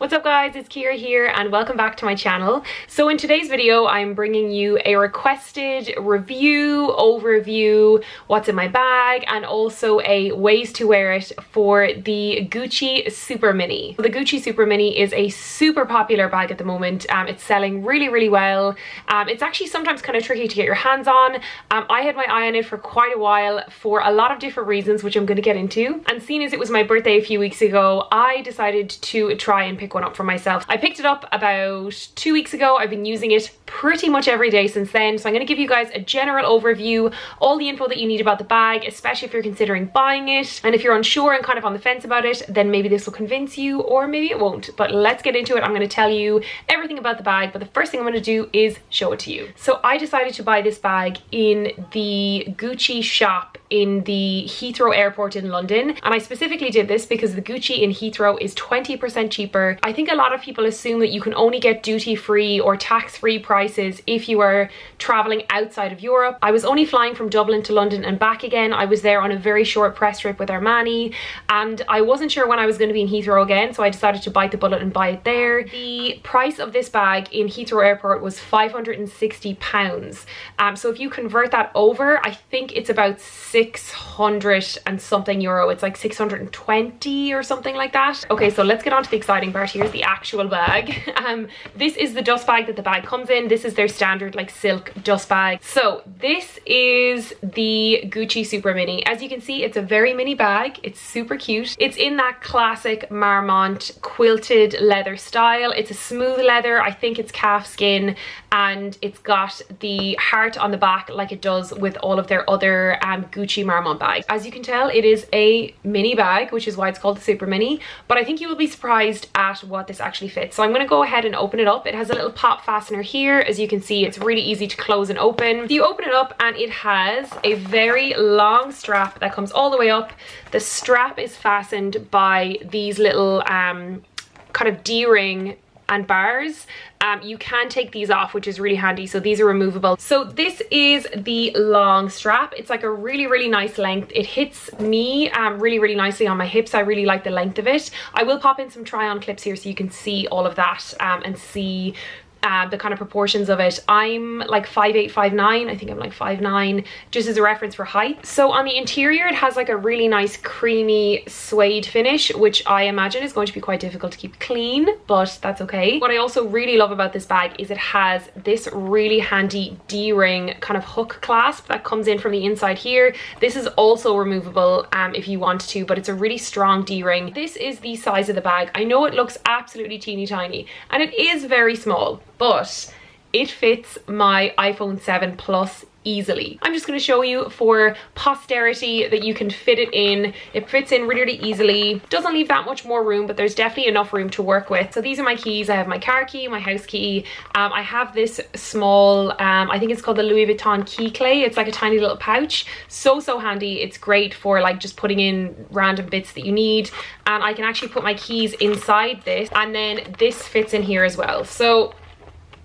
What's up guys, it's Ciara here and welcome back to my channel. So in today's video I'm bringing you a requested review, overview, what's in my bag, and also a ways to wear it for the Gucci Super Mini. The Gucci Super Mini is a super popular bag at the moment. It's selling really well. It's actually sometimes kind of tricky to get your hands on. I had my eye on it for quite a while for a lot of different reasons, which I'm going to get into. And seeing as it was my birthday a few weeks ago, I decided to try and pick one up for myself. I picked it up about 2 weeks ago. I've been using it pretty much every day since then. So I'm going to give you guys a general overview, all the info that you need about the bag, especially if you're considering buying it. And if you're unsure and kind of on the fence about it, then maybe this will convince you or maybe it won't. But let's get into it. I'm going to tell you everything about the bag, but the first thing I'm going to do is show it to you. So I decided to buy this bag in the Gucci shop in the Heathrow airport in London, and I specifically did this because the Gucci in Heathrow is 20% cheaper. I think a lot of people assume that you can only get duty-free or tax-free prices if you are traveling outside of Europe. I was only flying from Dublin to London and back again. I was there on a very short press trip with Armani and I wasn't sure when I was going to be in Heathrow again, so I decided to bite the bullet and buy it there. The price of this bag in Heathrow airport was £560. So if you convert that over, I think it's about 600 and something euro. It's like 620 or something like that. Okay, so let's get on to the exciting part. Here's the actual bag. This is the dust bag that the bag comes in. This is their standard like silk dust bag. So this is the Gucci Super Mini. As you can see, it's a very mini bag. It's super cute. It's in that classic Marmont quilted leather style. It's a smooth leather. I think it's calf skin, and it's got the heart on the back like it does with all of their other Gucci Marmont bags. As you can tell, it is a mini bag, which is why it's called the Super Mini, but I think you will be surprised at what this actually fits. So I'm going to go ahead and open it up. It has a little pop fastener here. As you can see, it's really easy to close and open. So you open it up and it has a very long strap that comes all the way up. The strap is fastened by these little kind of D-ring and bars. You can take these off, which is really handy. So these are removable. So this is the long strap. It's like a really nice length. It hits me really nicely on my hips. I really like the length of it. I will pop in some try on clips here so you can see all of that and see the kind of proportions of it. I'm like 5'8", 5'9". I think I'm like 5'9", just as a reference for height. So on the interior, it has like a really nice creamy suede finish, which I imagine is going to be quite difficult to keep clean, but that's okay. What I also really love about this bag is it has this really handy D-ring kind of hook clasp that comes in from the inside here. This is also removable if you want to, but it's a really strong D-ring. This is the size of the bag. I know it looks absolutely teeny tiny, and it is very small, but it fits my iPhone 7 Plus easily. I'm just going to show you for posterity that you can fit it in. It fits in really easily. Doesn't leave that much more room, but there's definitely enough room to work with. So these are my keys. I have my car key, my house key. I have this small, I think it's called the Louis Vuitton key clay. It's like a tiny little pouch. So handy. It's great for like just putting in random bits that you need. And I can actually put my keys inside this, and then this fits in here as well. So,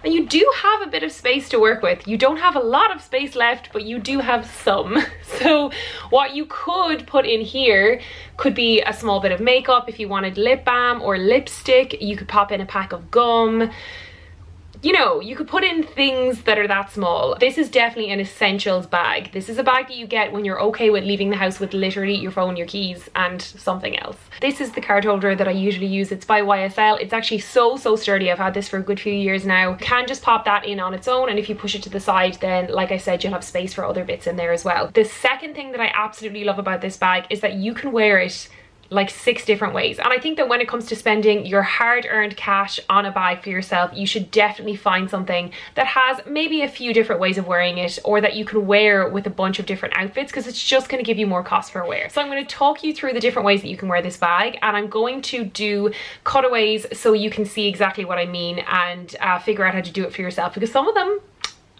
and you do have a bit of space to work with. You don't have a lot of space left, but you do have some. So what you could put in here could be a small bit of makeup. If you wanted lip balm or lipstick, you could pop in a pack of gum. You know, you could put in things that are that small. This is definitely an essentials bag. This is a bag that you get when you're okay with leaving the house with literally your phone, your keys, and something else. This is the card holder that I usually use. It's by YSL. It's actually so sturdy. I've had this for a good few years now. You can just pop that in on its own, and if you push it to the side, then like I said, you'll have space for other bits in there as well. The second thing that I absolutely love about this bag is that you can wear it like 6 different ways. And I think that when it comes to spending your hard-earned cash on a bag for yourself, you should definitely find something that has maybe a few different ways of wearing it, or that you can wear with a bunch of different outfits, because it's just going to give you more cost per wear. So I'm going to talk you through the different ways that you can wear this bag, and I'm going to do cutaways so you can see exactly what I mean and figure out how to do it for yourself, because some of them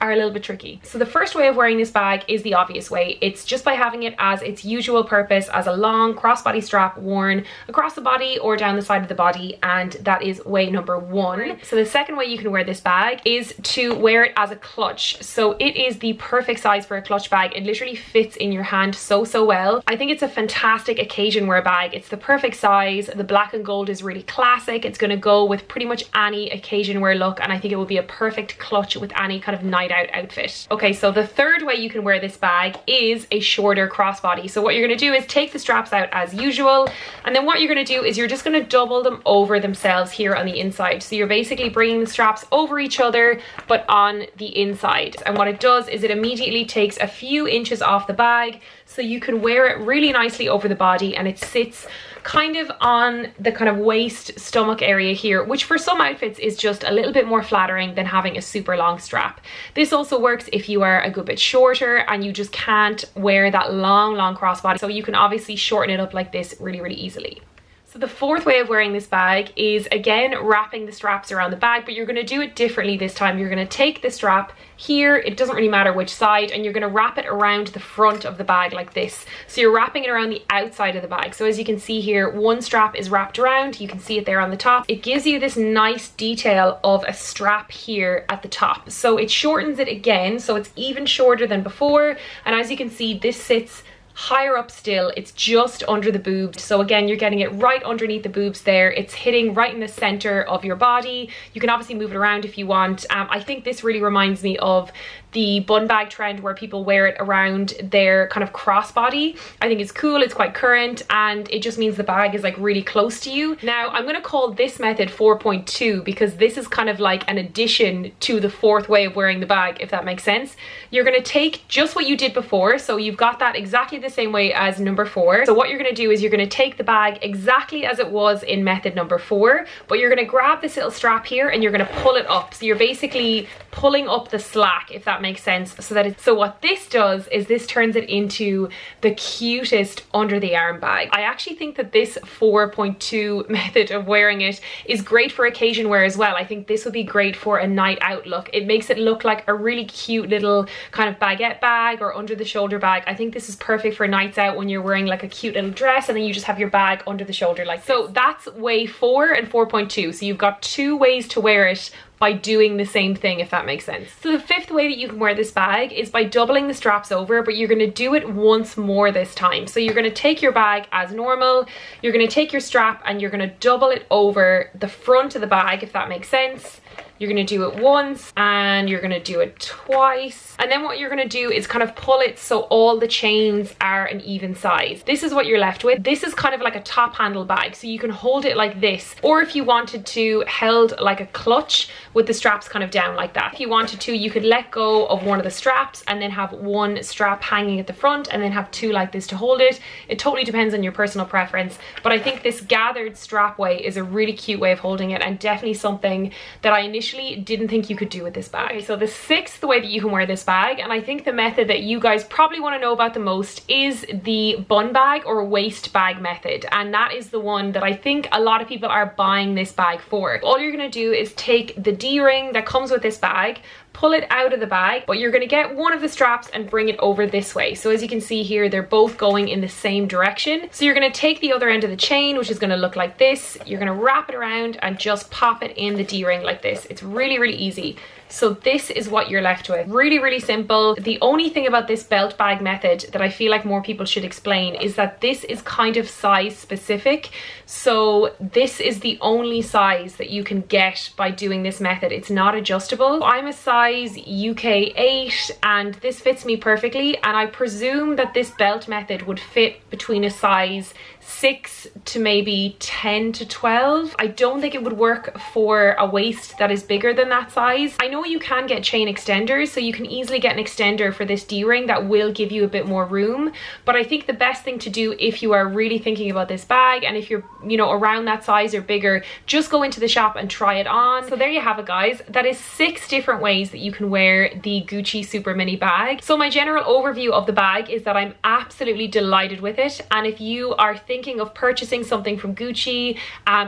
are a little bit tricky. So the first way of wearing this bag is the obvious way. It's just by having it as its usual purpose, as a long crossbody strap worn across the body or down the side of the body, and that is way number one. So the second way you can wear this bag is to wear it as a clutch. So it is the perfect size for a clutch bag. It literally fits in your hand so well. I think it's a fantastic occasion wear bag. It's the perfect size. The black and gold is really classic. It's going to go with pretty much any occasion wear look, and I think it will be a perfect clutch with any kind of night out outfit. Okay, so the third way you can wear this bag is a shorter crossbody. So what you're going to do is take the straps out as usual, and then what you're going to do is you're just going to double them over themselves here on the inside. So you're basically bringing the straps over each other but on the inside, and what it does is it immediately takes a few inches off the bag, so you can wear it really nicely over the body, and it sits kind of on the kind of waist stomach area here, which for some outfits is just a little bit more flattering than having a super long strap. This also works if you are a good bit shorter and you just can't wear that long crossbody, so you can obviously shorten it up like this really easily. So the fourth way of wearing this bag is again wrapping the straps around the bag, but you're going to do it differently this time. You're going to take the strap here, it doesn't really matter which side, and you're going to wrap it around the front of the bag like this. So you're wrapping it around the outside of the bag. So as you can see here, one strap is wrapped around, you can see it there on the top. It gives you this nice detail of a strap here at the top. So it shortens it again, so it's even shorter than before, and as you can see, this sits higher up still. It's just under the boobs, so again you're getting it right underneath the boobs there. It's hitting right in the center of your body. You can obviously move it around if you want. I think this really reminds me of the bun bag trend where people wear it around their kind of crossbody. I think it's cool, it's quite current, and it just means the bag is like really close to you. Now I'm going to call this method 4.2 because this is kind of like an addition to the fourth way of wearing the bag, if that makes sense. You're going to take just what you did before, so you've got that exactly the same way as number 4. So what you're going to do is you're going to take the bag exactly as it was in method number 4, but you're going to grab this little strap here and you're going to pull it up. So you're basically pulling up the slack, if that makes sense. So what this does is this turns it into the cutest under the arm bag. I actually think that this 4.2 method of wearing it is great for occasion wear as well. I think this would be great for a night out look. It makes it look like a really cute little kind of baguette bag or under the shoulder bag. I think this is perfect for nights out when you're wearing like a cute little dress and then you just have your bag under the shoulder like this. So that's way 4 and 4.2. So you've got 2 ways to wear it by doing the same thing, if that makes sense. So the fifth way that you can wear this bag is by doubling the straps over, but you're going to do it once more this time. So you're going to take your bag as normal, you're going to take your strap and you're going to double it over the front of the bag, if that makes sense. You're going to do it once and you're going to do it twice, and then what you're going to do is kind of pull it so all the chains are an even size. This is what you're left with. This is kind of like a top handle bag, so you can hold it like this, or if you wanted to, held like a clutch with the straps kind of down like that. If you wanted to, you could let go of one of the straps and then have one strap hanging at the front and then have 2 like this to hold it. It totally depends on your personal preference, but I think this gathered strap way is a really cute way of holding it, and definitely something that I initially didn't think you could do with this bag. Okay, so the 6th way that you can wear this bag, and I think the method that you guys probably want to know about the most, is the bun bag or waist bag method, and that is the one that I think a lot of people are buying this bag for. All you're going to do is take the D-ring that comes with this bag, pull it out of the bag, but you're going to get one of the straps and bring it over this way. So as you can see here, they're both going in the same direction. So you're going to take the other end of the chain, which is going to look like this. You're going to wrap it around and just pop it in the D-ring like this. It's really easy. So this is what you're left with. Really simple. The only thing about this belt bag method that I feel like more people should explain is that this is kind of size specific. So this is the only size that you can get by doing this method. It's not adjustable. I'm a size UK 8 and this fits me perfectly, and I presume that this belt method would fit between a size 6 to maybe 10 to 12. I don't think it would work for a waist that is bigger than that size. I know you can get chain extenders, so you can easily get an extender for this D-ring that will give you a bit more room, but I think the best thing to do if you are really thinking about this bag, and if you're, you know, around that size or bigger, just go into the shop and try it on. So there you have it, guys. That is 6 different ways that you can wear the Gucci Super Mini bag. So my general overview of the bag is that I'm absolutely delighted with it, and if you are thinking of purchasing something from Gucci,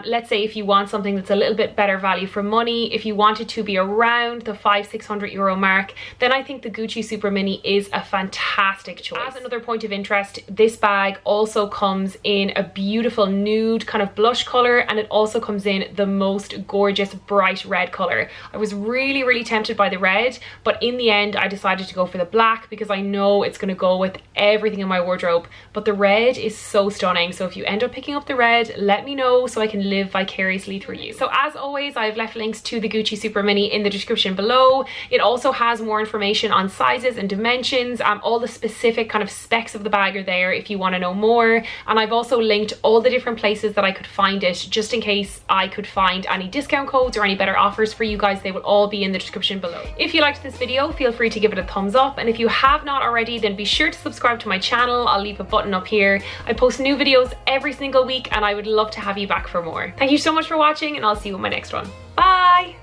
let's say if you want something that's a little bit better value for money, if you want it to be around the 500-600 euro mark, then I think the Gucci Super Mini is a fantastic choice. As another point of interest, this bag also comes in a beautiful nude kind of blush color, and it also comes in the most gorgeous bright red color. I was really tempted by the red, but in the end I decided to go for the black because I know it's going to go with everything in my wardrobe. But the red is so stunning, so if you end up picking up the red, let me know so I can live vicariously through you. So as always, I've left links to the Gucci Super Mini in the description below. It also has more information on sizes and dimensions. All the specific kind of specs of the bag are there if you want to know more, and I've also linked all the different places that I could find it, just in case I could find any discount codes or any better offers for you guys. They will all be in the description below. If you liked this video, feel free to give it a thumbs up, and if you have not already, then be sure to subscribe to my channel. I'll leave a button up here. I post new videos every single week, and I would love to have you back for more. Thank you so much for watching, and I'll see you in my next one. Bye!